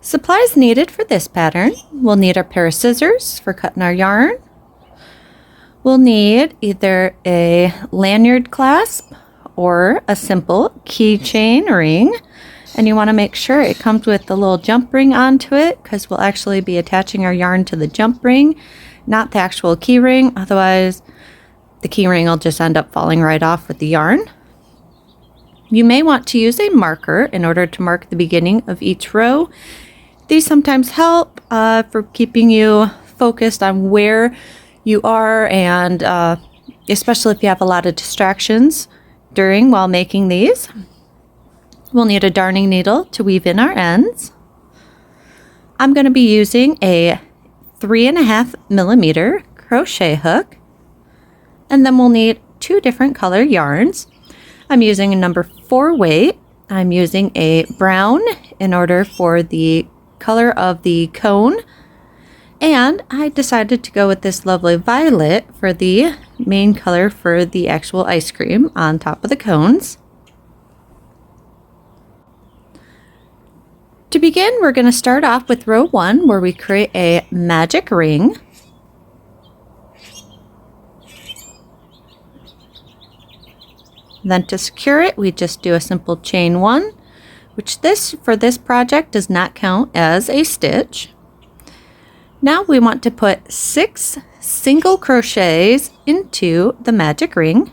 Supplies needed for this pattern: we'll need a pair of scissors for cutting our yarn. We'll need either a lanyard clasp or a simple keychain ring. And you want to make sure it comes with the little jump ring onto it, because we'll actually be attaching our yarn to the jump ring, not the actual key ring. Otherwise, the key ring will just end up falling right off with the yarn. You may want to use a marker in order to mark the beginning of each row. These sometimes help for keeping you focused on where you are, and especially if you have a lot of distractions while making these. We'll need a darning needle to weave in our ends. I'm going to be using a 3.5 millimeter crochet hook, and then we'll need 2 different color yarns. I'm using a number 4 weight. I'm using a brown in order for the color of the cone, and I decided to go with this lovely violet for the main color for the actual ice cream on top of the cones. To begin, we're going to start off with row 1, where we create a magic ring. Then to secure it, we just do a simple chain 1, which for this project does not count as a stitch. Now we want to put 6 single crochets into the magic ring.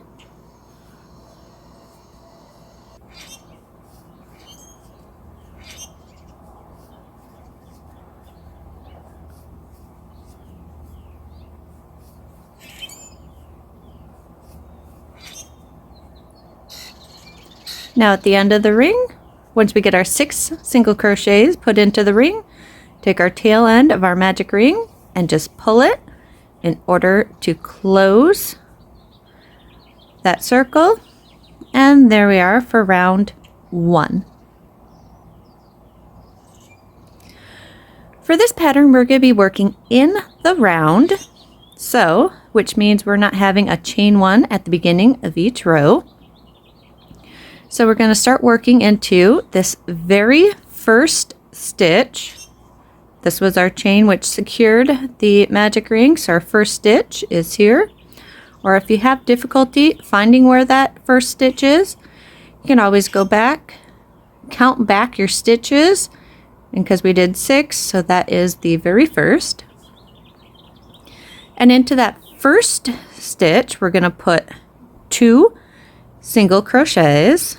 Now at the end of the ring, once we get our 6 single crochets put into the ring, take our tail end of our magic ring and just pull it in order to close that circle. And there we are for round 1. For this pattern, we're going to be working in the round, which means we're not having a chain 1 at the beginning of each row. So we're going to start working into this very first stitch. This was our chain which secured the magic ring, so our first stitch is here. Or if you have difficulty finding where that first stitch is, you can always go back, count back your stitches, and because we did 6, so that is the very first. And into that first stitch, we're going to put 2 single crochets.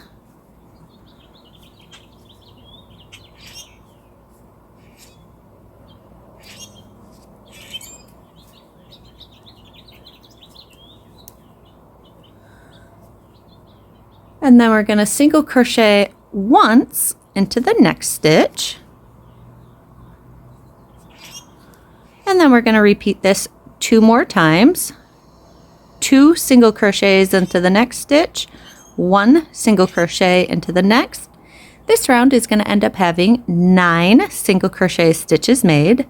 And then we're going to single crochet once into the next stitch. And then we're going to repeat this 2 more times. 2 single crochets into the next stitch, 1 single crochet into the next. This round is going to end up having 9 single crochet stitches made.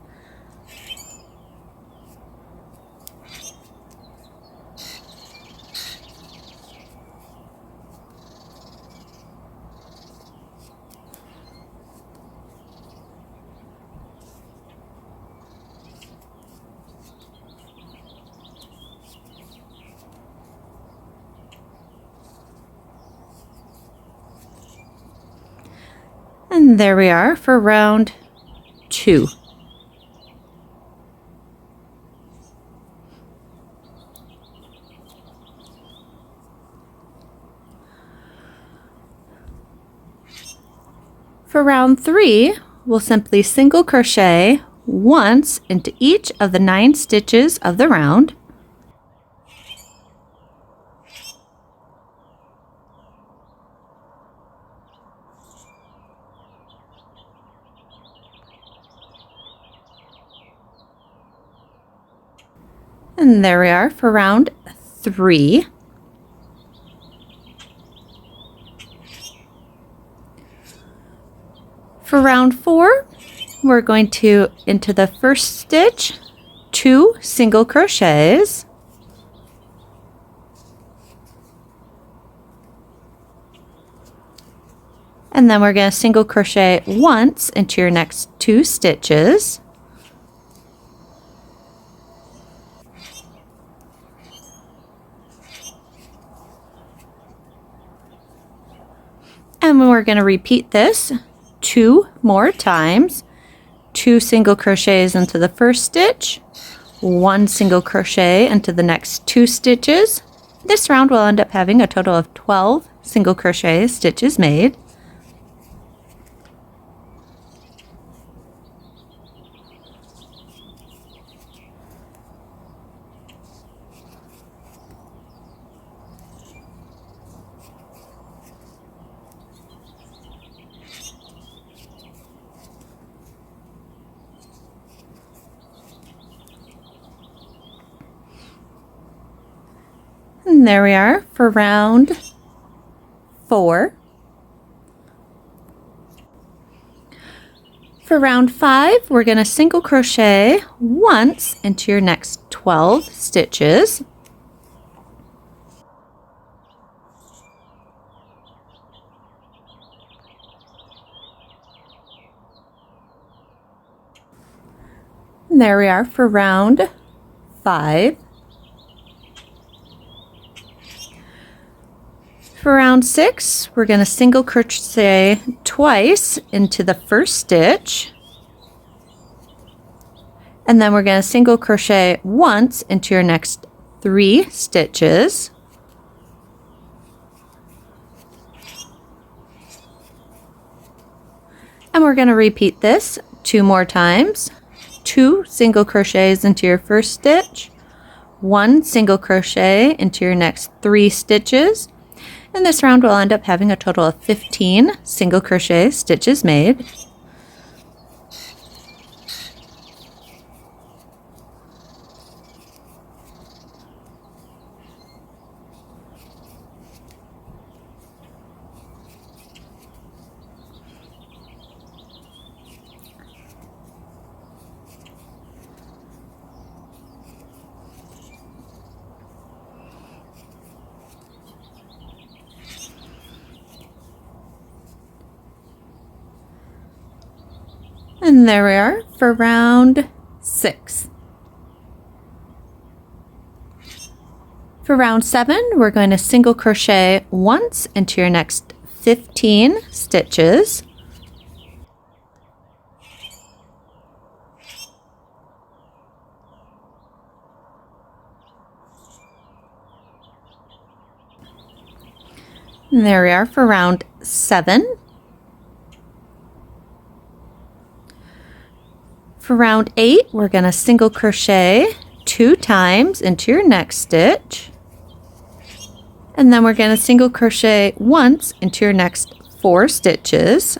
And there we are for round 2. For round 3, we'll simply single crochet once into each of the 9 stitches of the round. And there we are for round 3. For round 4, we're going to, into the first stitch, 2 single crochets. And then we're going to single crochet once into your next 2 stitches. And we're going to repeat this 2 more times. 2 single crochets into the first stitch, 1 single crochet into the next 2 stitches. This round will end up having a total of 12 single crochet stitches made. And there we are for round 4. For round 5, we're going to single crochet once into your next 12 stitches. And there we are for round 5. For round 6, we're going to single crochet twice into the first stitch, and then we're going to single crochet once into your next 3 stitches. And we're going to repeat this 2 more times. 2 single crochets into your first stitch, 1 single crochet into your next 3 stitches. And this round will end up having a total of 15 single crochet stitches made. And there we are for round 6. For round 7, we're going to single crochet once into your next 15 stitches. And there we are for round 7. For round 8, we're going to single crochet 2 times into your next stitch, and then we're going to single crochet once into your next 4 stitches.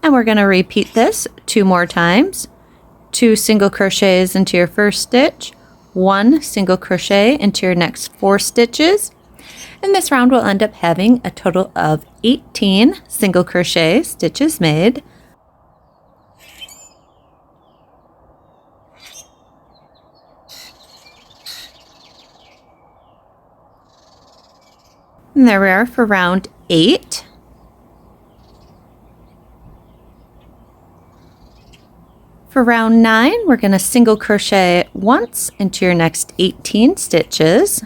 And we're going to repeat this 2 more times. 2 single crochets into your first stitch, 1 single crochet into your next 4 stitches. And this round will end up having a total of 18 single crochet stitches made. And there we are for round 8. For round 9, we're going to single crochet once into your next 18 stitches.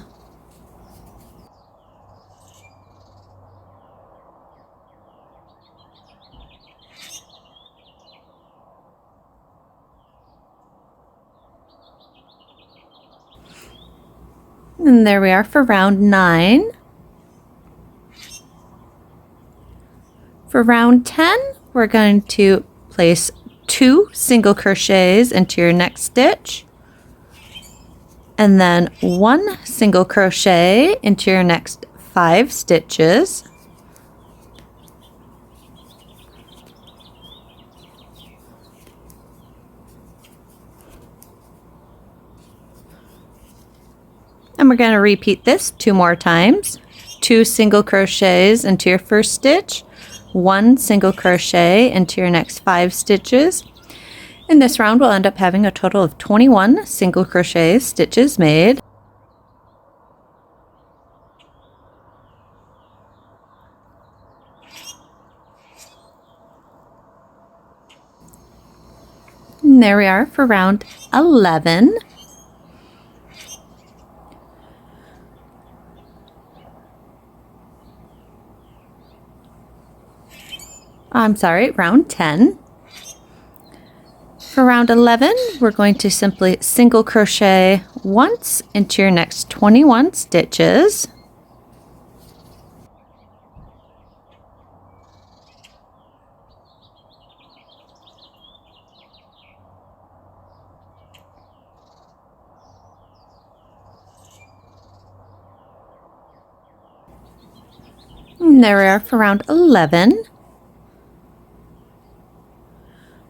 And there we are for round 9. For round 10, we're going to place 2 single crochets into your next stitch, and then 1 single crochet into your next 5 stitches. And we're going to repeat this 2 more times. 2 single crochets into your first stitch, 1 single crochet into your next 5 stitches, In this round, we'll end up having a total of 21 single crochet stitches made. And there we are for round 11. I'm sorry, round 10. For round 11, we're going to simply single crochet once into your next 21 stitches. And there we are for round 11.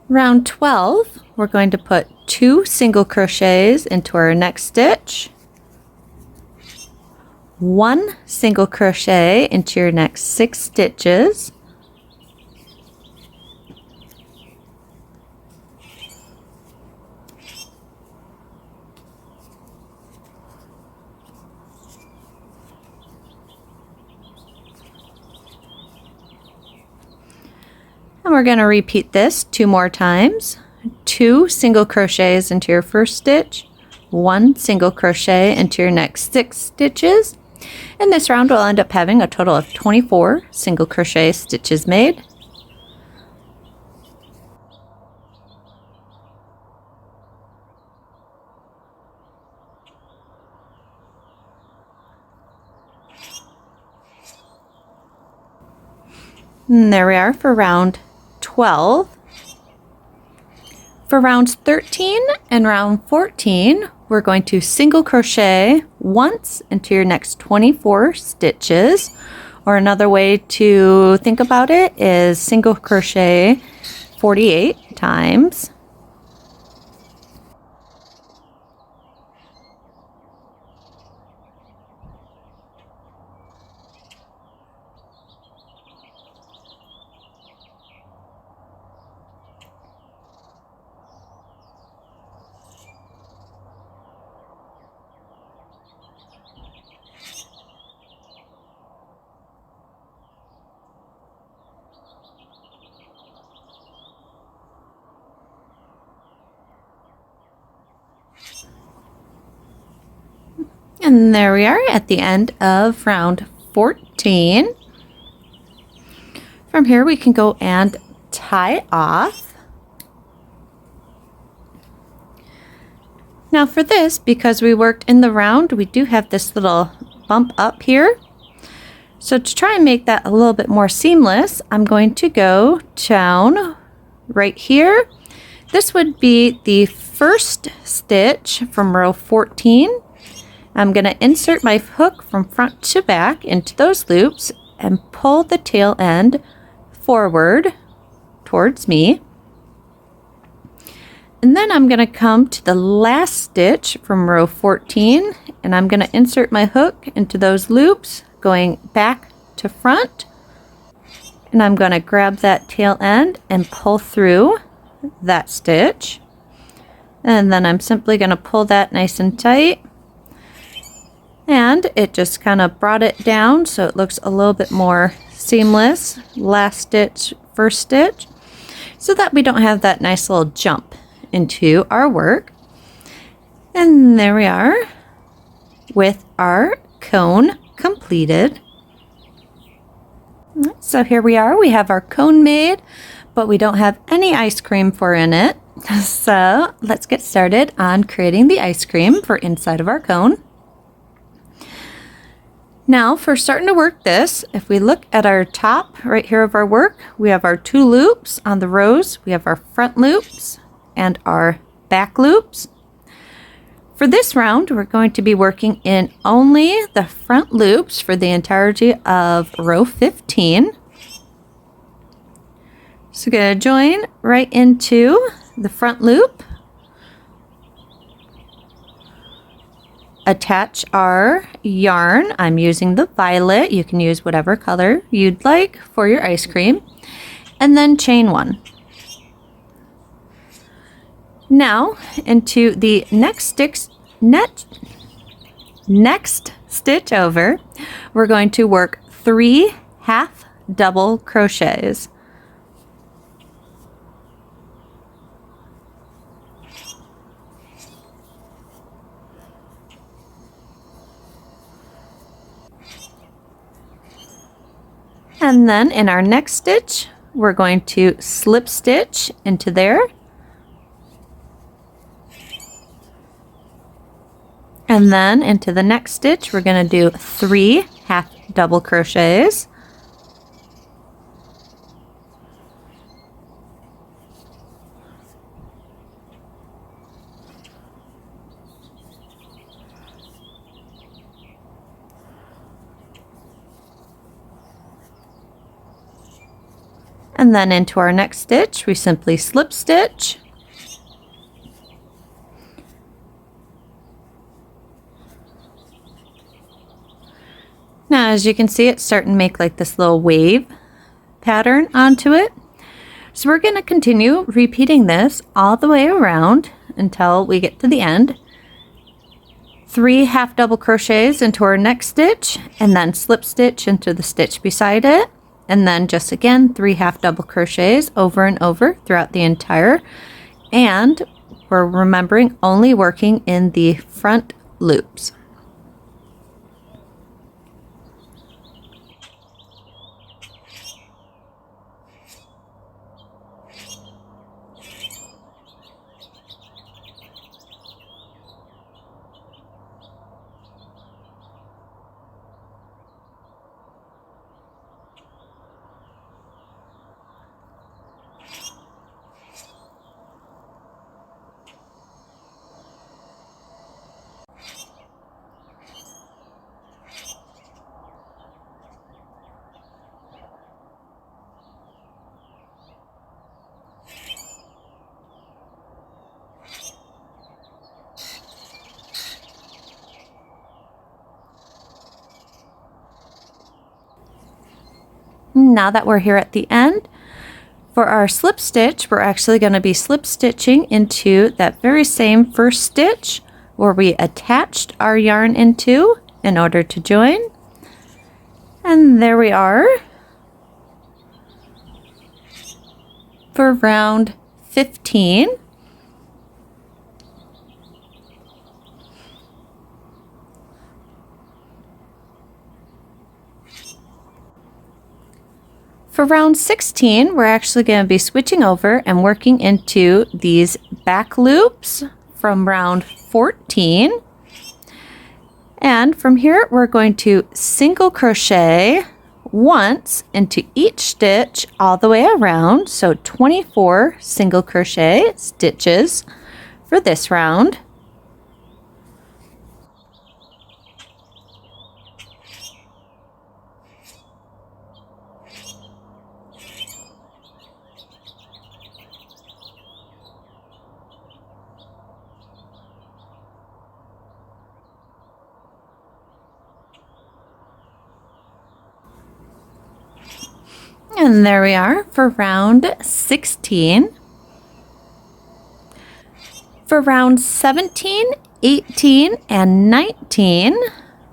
Round 12, we're going to put 2 single crochets into our next stitch, 1 single crochet into your next 6 stitches, and we're going to repeat this 2 more times. 2 single crochets into your first stitch, 1 single crochet into your next 6 stitches. In this round, we'll end up having a total of 24 single crochet stitches made. And there we are for round 12. For rounds 13 and round 14, we're going to single crochet once into your next 24 stitches, or another way to think about it is single crochet 48 times. And there we are at the end of round 14. From here we can go and tie off. Now for this, because we worked in the round, we do have this little bump up here. So to try and make that a little bit more seamless, I'm going to go down right here. This would be the first stitch from row 14. I'm going to insert my hook from front to back into those loops and pull the tail end forward towards me. And then I'm going to come to the last stitch from row 14 and I'm going to insert my hook into those loops going back to front. And I'm going to grab that tail end and pull through that stitch. And then I'm simply going to pull that nice and tight. And it just kind of brought it down so it looks a little bit more seamless. Last stitch, first stitch, so that we don't have that nice little jump into our work. And there we are with our cone completed. So here we are, we have our cone made, but we don't have any ice cream for in it. So let's get started on creating the ice cream for inside of our cone. Now for starting to work this, if we look at our top right here of our work, we have our 2 loops on the rows, we have our front loops and our back loops. For this round, we're going to be working in only the front loops for the entirety of row 15. So we're going to join right into the front loop. Attach our yarn. I'm using the violet. You can use whatever color you'd like for your ice cream. And then chain 1. Now into the next stitch over, we're going to work 3 half double crochets. And then in our next stitch, we're going to slip stitch into there. And then into the next stitch, we're going to do 3 half double crochets. And then into our next stitch, we simply slip stitch. Now, as you can see, it's starting to make like this little wave pattern onto it. So we're going to continue repeating this all the way around until we get to the end. 3 half double crochets into our next stitch, and then slip stitch into the stitch beside it. And then just again 3 half double crochets over and over throughout the entire, and we're remembering only working in the front loops. Now that we're here at the end, for our slip stitch, we're actually going to be slip stitching into that very same first stitch where we attached our yarn into in order to join. And there we are for round 15. For round 16, we're actually going to be switching over and working into these back loops from round 14. And from here, we're going to single crochet once into each stitch all the way around. So 24 single crochet stitches for this round. And there we are for round 16. For round 17, 18, and 19,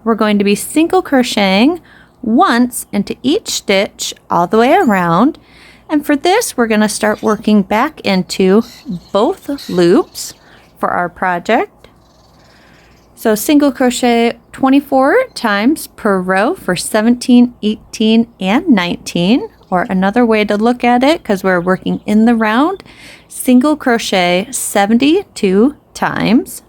we're going to be single crocheting once into each stitch all the way around. And for this, we're going to start working back into both loops for our project. So single crochet 24 times per row for 17, 18, and 19. Or another way to look at it, because we're working in the round, single crochet 72 times.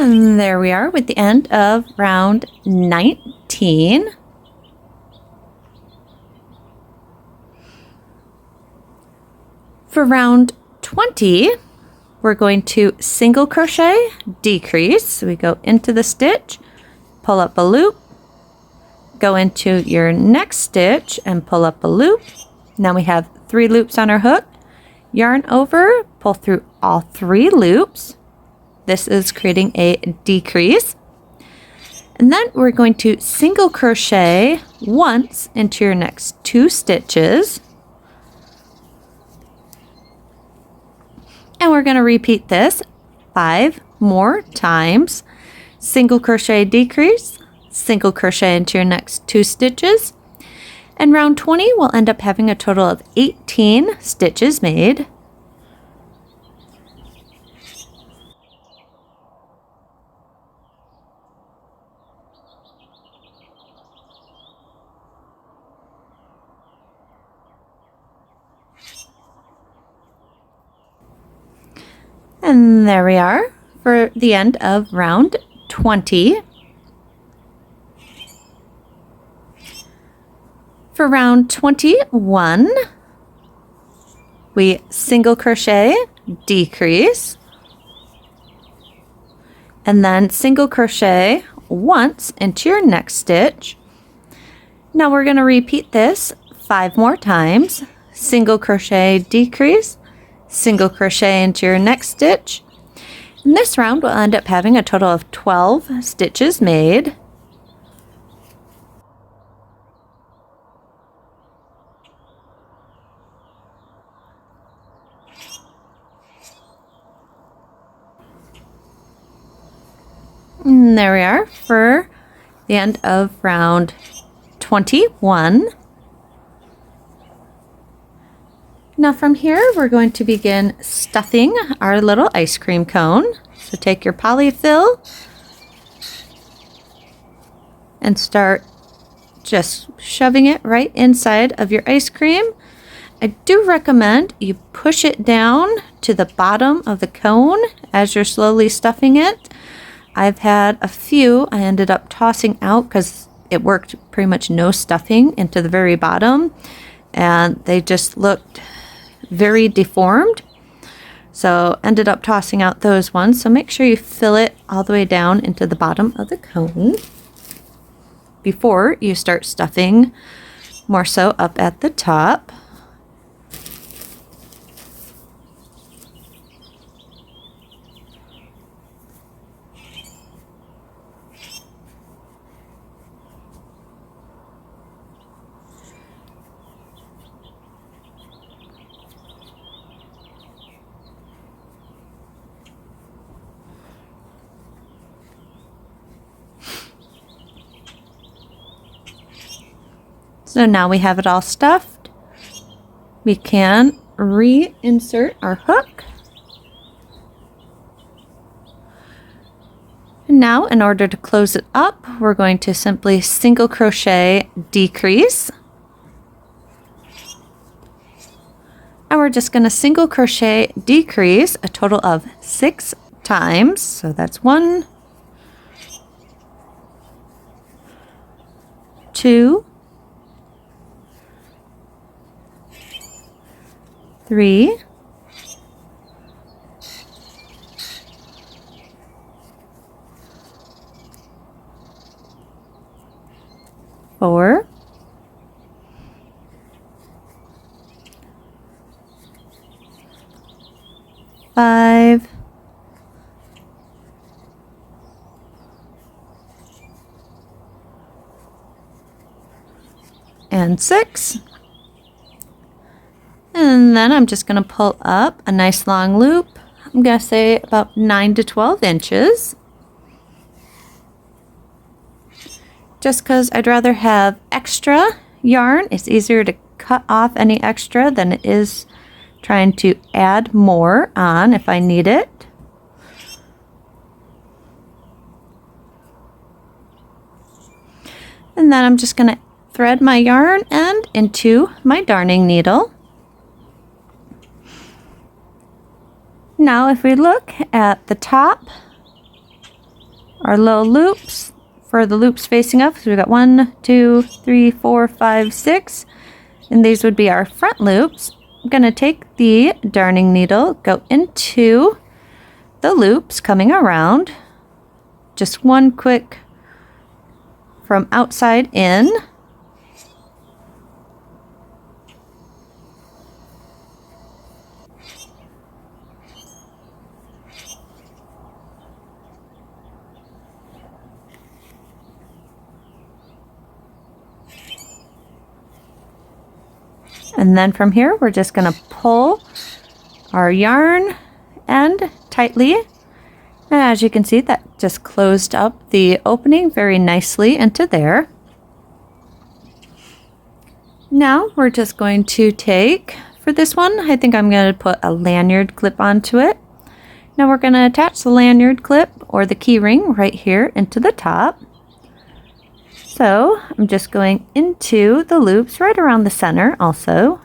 And there we are with the end of round 19. For round 20, we're going to single crochet, decrease. So we go into the stitch, pull up a loop, go into your next stitch and pull up a loop. Now we have 3 loops on our hook. Yarn over, pull through all 3 loops. This is creating a decrease. And then we're going to single crochet once into your next 2 stitches. And we're going to repeat this 5 more times. Single crochet, decrease, single crochet into your next 2 stitches. And round 20 will end up having a total of 18 stitches made. And there we are for the end of round 20. For round 21, we single crochet, decrease, and then single crochet once into your next stitch. Now we're going to repeat this 5 more times. Single crochet, decrease, single crochet into your next stitch. And this round will end up having a total of 12 stitches made. And there we are for the end of round 21. Now from here, we're going to begin stuffing our little ice cream cone. So take your polyfill and start just shoving it right inside of your ice cream. I do recommend you push it down to the bottom of the cone as you're slowly stuffing it. I've had a few I ended up tossing out because it worked pretty much no stuffing into the very bottom, and they just looked very deformed. So ended up tossing out those ones. So make sure you fill it all the way down into the bottom of the cone before you start stuffing more so up at the top. So now we have it all stuffed. We can reinsert our hook. And now in order to close it up, we're going to simply single crochet, decrease. And we're just going to single crochet, decrease a total of 6 times. So that's 1, 2, 3, 4, 5, and 6. And then I'm just going to pull up a nice long loop. I'm going to say about 9 to 12 inches. Just because I'd rather have extra yarn. It's easier to cut off any extra than it is trying to add more on if I need it. And then I'm just going to thread my yarn end into my darning needle. Now if we look at the top our little loops for the loops facing up. So we got 1, 2, 3, 4, 5, 6, and these would be our front loops. I'm going to take the darning needle, go into the loops coming around, just one quick from outside in. And then from here, we're just going to pull our yarn end tightly. And as you can see, that just closed up the opening very nicely into there. Now we're just going to take, for this one, I think I'm going to put a lanyard clip onto it. Now we're going to attach the lanyard clip or the key ring right here into the top. So I'm just going into the loops right around the center also.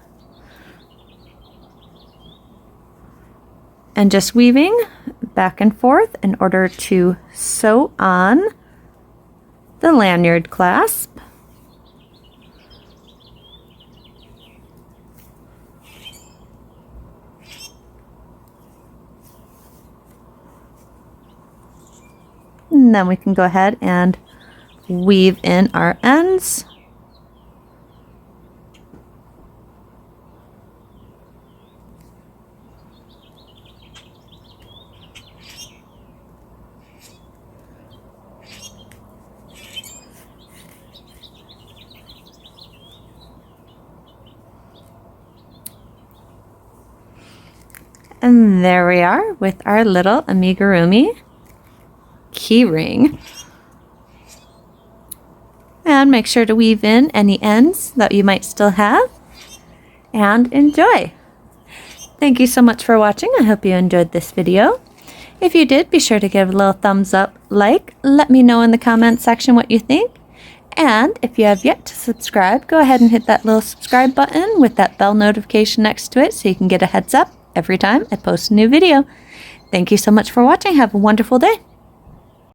And just weaving back and forth in order to sew on the lanyard clasp. And then we can go ahead and weave in our ends. And there we are with our little amigurumi key ring. And make sure to weave in any ends that you might still have, and enjoy. Thank you so much for watching. I hope you enjoyed this video. If you did, be sure to give a little thumbs up, let me know in the comment section what you think. And if you have yet to subscribe, go ahead and hit that little subscribe button with that bell notification next to it so you can get a heads up every time I post a new video. Thank you so much for watching. Have a wonderful day.